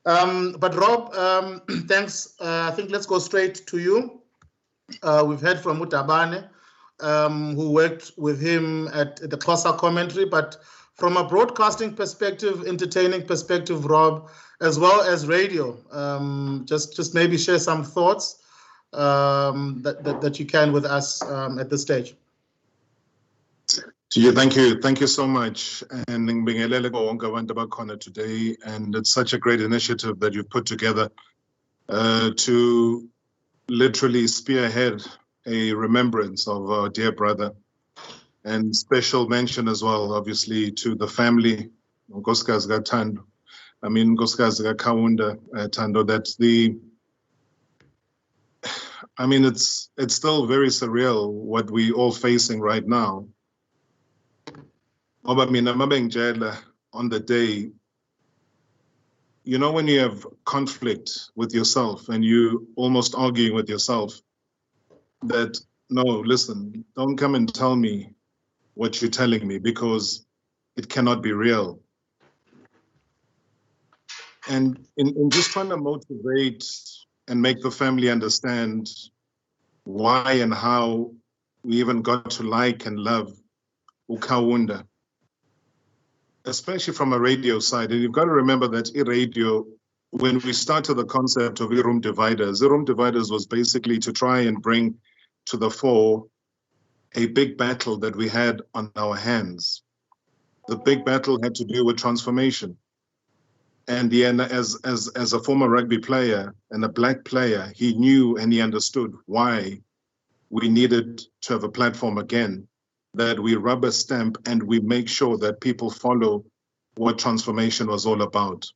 But Rob, thanks. I think let's go straight to you. We've heard from Mutabane, who worked with him at the Xhosa commentary, but from a broadcasting perspective, entertaining perspective, Rob, as well as radio, just maybe share some thoughts that you can with us at this stage. Thank you so much. And today, and it's such a great initiative that you've put together to literally spearhead a remembrance of our dear brother, and special mention as well, obviously, to the family, Kaunda Ntunja. That's it's still very surreal what we all facing right now. On the day, you know, when you have conflict with yourself and you almost arguing with yourself that, no, listen, don't come and tell me what you're telling me because it cannot be real. And in just trying to motivate and make the family understand why and how we even got to like and love Kaunda, especially from a radio side. And you've got to remember that radio, when we started the concept of room dividers was basically to try and bring to the fore a big battle that we had on our hands. The big battle had to do with transformation. And as a former rugby player and a black player, he knew and he understood why we needed to have a platform again, that we rubber stamp and we make sure that people follow what transformation was all about.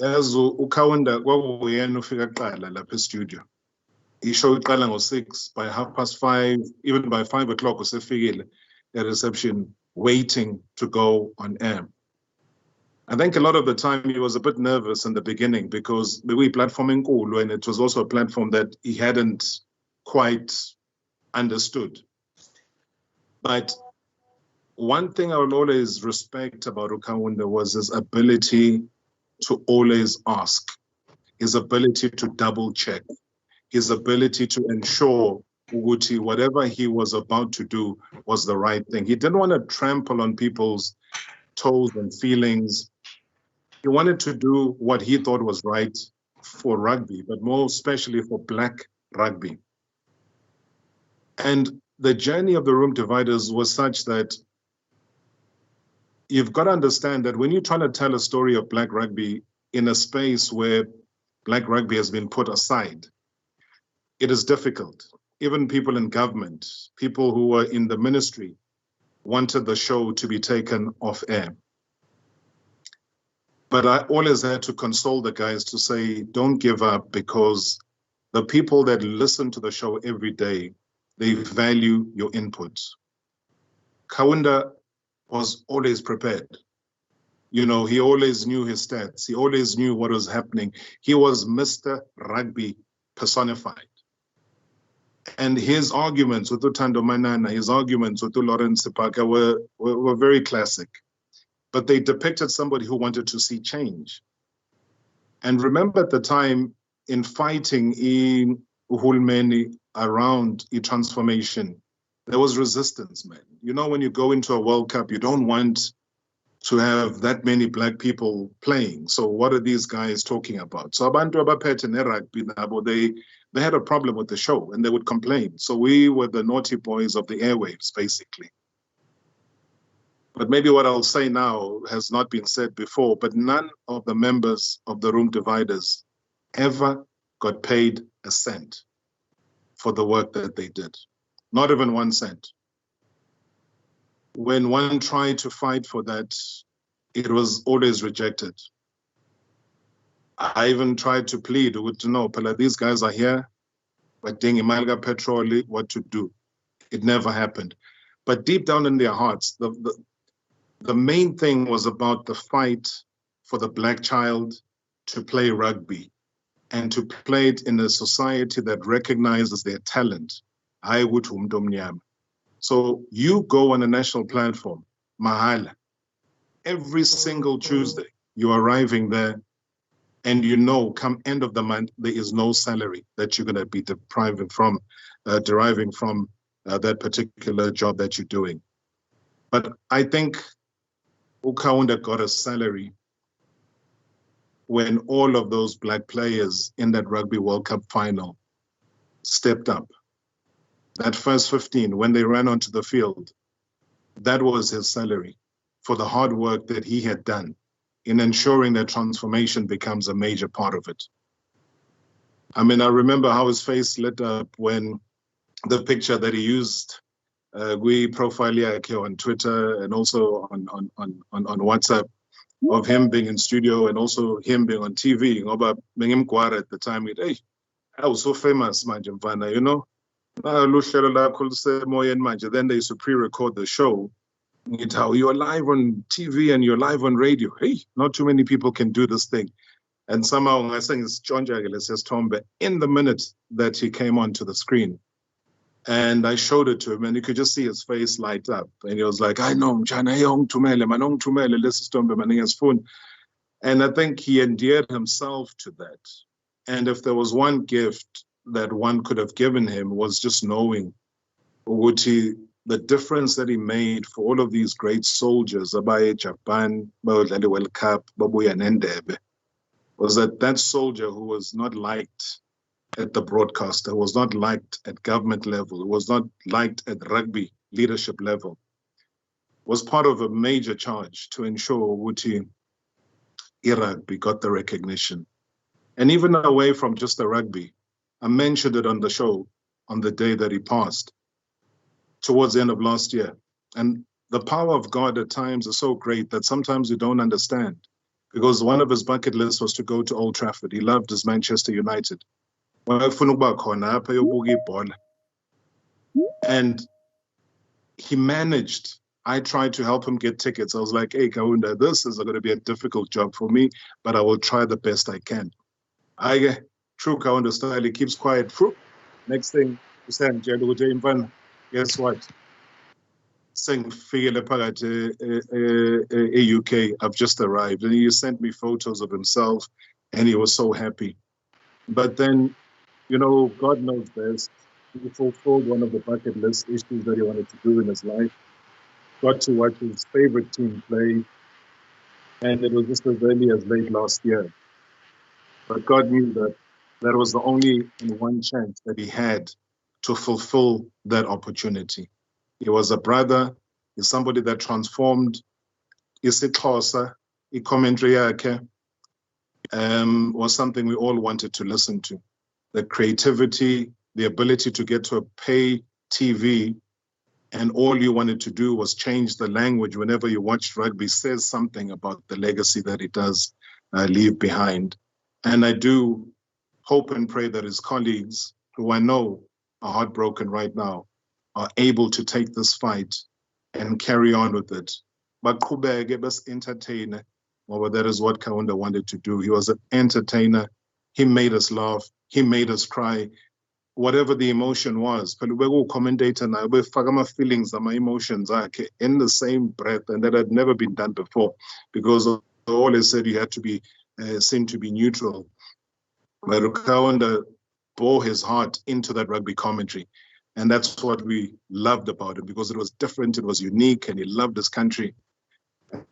As uKaunda kwakuyena ufika kuqala lapha estudio. Ishow iqala ngo-6, by 5:30, even by 5 o'clock usefikile at reception, waiting to go on air. I think a lot of the time he was a bit nervous in the beginning because we were platforming Nkulu, and it was also a platform that he hadn't quite understood. But one thing I will always respect about Kaunda was his ability to always ask, his ability to double check, his ability to ensure Uguti, whatever he was about to do was the right thing. He didn't want to trample on people's toes and feelings. He wanted to do what he thought was right for rugby, but more especially for black rugby. And the journey of the room dividers was such that you've got to understand that when you're trying to tell a story of black rugby in a space where black rugby has been put aside, it is difficult. Even people in government, people who were in the ministry, wanted the show to be taken off air. But I always had to console the guys to say, don't give up, because the people that listen to the show every day, they value your input. Kaunda was always prepared. You know, he always knew his stats. He always knew what was happening. He was Mr. Rugby personified. And his arguments with Utando Manana, his arguments with Lawrence Sipaka were very classic. But they depicted somebody who wanted to see change. And remember at the time, in fighting in Uhulmeni around the transformation, there was resistance, man. You know, when you go into a World Cup, you don't want to have that many black people playing. So what are these guys talking about? So abantu abaphethe nerugby nabo, they had a problem with the show and they would complain. So we were the naughty boys of the airwaves, basically. But maybe what I'll say now has not been said before, but none of the members of the room dividers ever got paid a cent for the work that they did. Not even 1 cent. When one tried to fight for that, it was always rejected. I even tried to plead to know, these guys are here, but doing Imalga petrol, what to do? It never happened. But deep down in their hearts, the main thing was about the fight for the black child to play rugby and to play it in a society that recognizes their talent. So you go on a national platform, Mahala, every single Tuesday, you're arriving there, and you know, come end of the month, there is no salary that you're going to be deriving from that particular job that you're doing. But I think Kaunda got a salary when all of those black players in that Rugby World Cup final stepped up. That first 15, when they ran onto the field, that was his salary for the hard work that he had done in ensuring that transformation becomes a major part of it. I mean, I remember how his face lit up when the picture that he used, we profile on Twitter and also on WhatsApp, of him being in studio and also him being on TV. At the time, I was so famous, you know. Then they used to pre-record the show. It's how you're live on TV and you're live on radio. Hey, not too many people can do this thing. And somehow I think it's John Jagger says Tombe in the minute that he came onto the screen. And I showed it to him and you could just see his face light up. And he was like, I know, and I think he endeared himself to that. And if there was one gift that one could have given him was just knowing the difference that he made for all of these great soldiers, Abaye Japan, World Cup, Babuya Nendebe, was that soldier who was not liked at the broadcaster, was not liked at government level, was not liked at rugby leadership level, was part of a major charge to ensure rugby got the recognition. And even away from just the rugby, I mentioned it on the show on the day that he passed, towards the end of last year. And the power of God at times is so great that sometimes you don't understand, because one of his bucket lists was to go to Old Trafford. He loved his Manchester United. And he managed. I tried to help him get tickets. I was like, hey, Kaunda, this is going to be a difficult job for me, but I will try the best I can. True Kaunda style, he keeps quiet. Next thing, guess what? Saying UK, I've just arrived. And he sent me photos of himself and he was so happy. But then, you know, God knows best. He fulfilled one of the bucket list issues that he wanted to do in his life. Got to watch his favorite team play. And it was just as early as late last year. But God knew that that was the only one chance that he had to fulfill that opportunity. He was a brother. He's somebody that transformed. isiXhosa, commentary was something we all wanted to listen to. The creativity, the ability to get to a pay TV, and all you wanted to do was change the language whenever you watched rugby, says something about the legacy that he does leave behind. And I do hope and pray that his colleagues, who I know are heartbroken right now, are able to take this fight and carry on with it. But Kubege was entertainer. Well, that is what Kaunda wanted to do. He was an entertainer. He made us laugh. He made us cry. Whatever the emotion was, commentator now, we my feelings and my emotions in the same breath, and that had never been done before, because they always said you had to be seen to be neutral. But Kaunda bore his heart into that rugby commentary. And that's what we loved about it, because it was different, it was unique, and he loved his country.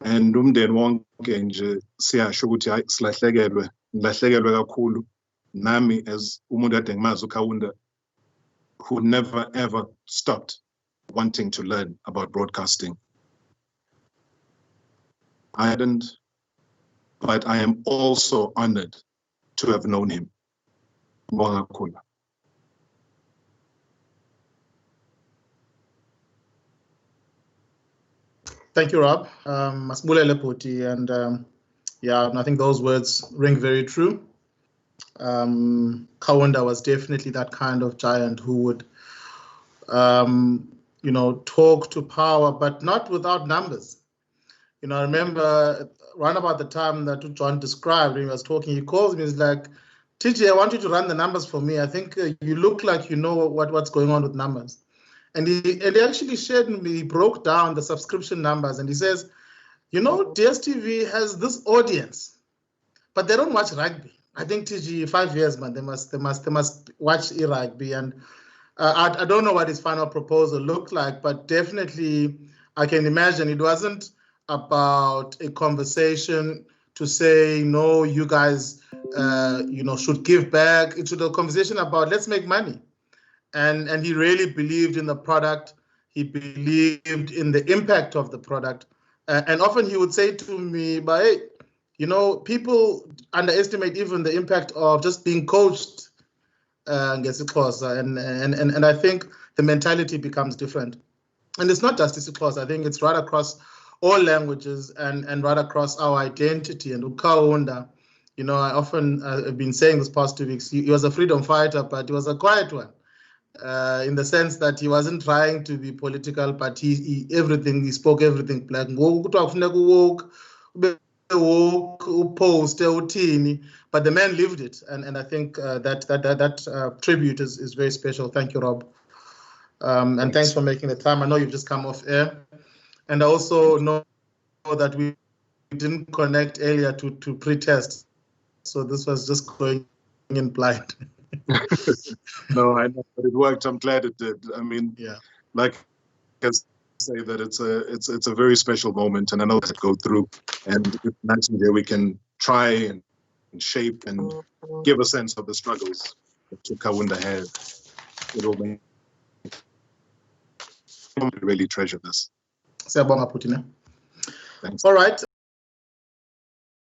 And umndeni wonke nje siyasho ukuthi hayi silahlekelwe kakhulu. Nami as umuntu ade ngimazi uKaunda, who never ever stopped wanting to learn about broadcasting. I hadn't, but I am also honored to have known him. Thank you, Rob. Masibulele Poti, and yeah, I think those words ring very true. Kaunda was definitely that kind of giant who would, you know, talk to power, but not without numbers. You know, I remember around about the time that John described when he was talking, he calls me, he's like, TJ, I want you to run the numbers for me. I think you look like you know what's going on with numbers. And he actually shared with me, he broke down the subscription numbers, and he says, you know, DSTV has this audience, but they don't watch rugby. I think TG 5 years, man, they must watch rugby. And I don't know what his final proposal looked like, but definitely I can imagine it wasn't about a conversation to say, no, you guys, you know, should give back. It's a conversation about let's make money. And he really believed in the product. He believed in the impact of the product. And often he would say to me, but hey, you know, people underestimate even the impact of just being coached. And I think the mentality becomes different. And it's not just isiXhosa. I think it's right across all languages and right across our identity. And Kaunda, you know, I often have been saying this past 2 weeks, he was a freedom fighter, but he was a quiet one. In the sense that he wasn't trying to be political, but he spoke everything black. But the man lived it, and I think that tribute is very special. Thank you, Rob, and thanks for making the time. I know you've just come off air, and I also know that we didn't connect earlier to pre-test, so this was just going in blind. No, I know, but it worked. I'm glad it did. I mean, yeah, like I say that it's a very special moment, and I know that go through, and it's nice that we can try and shape and give a sense of the struggles that Kaunda had. It will make really treasure this. Siyabonga Putina. Thanks. All right.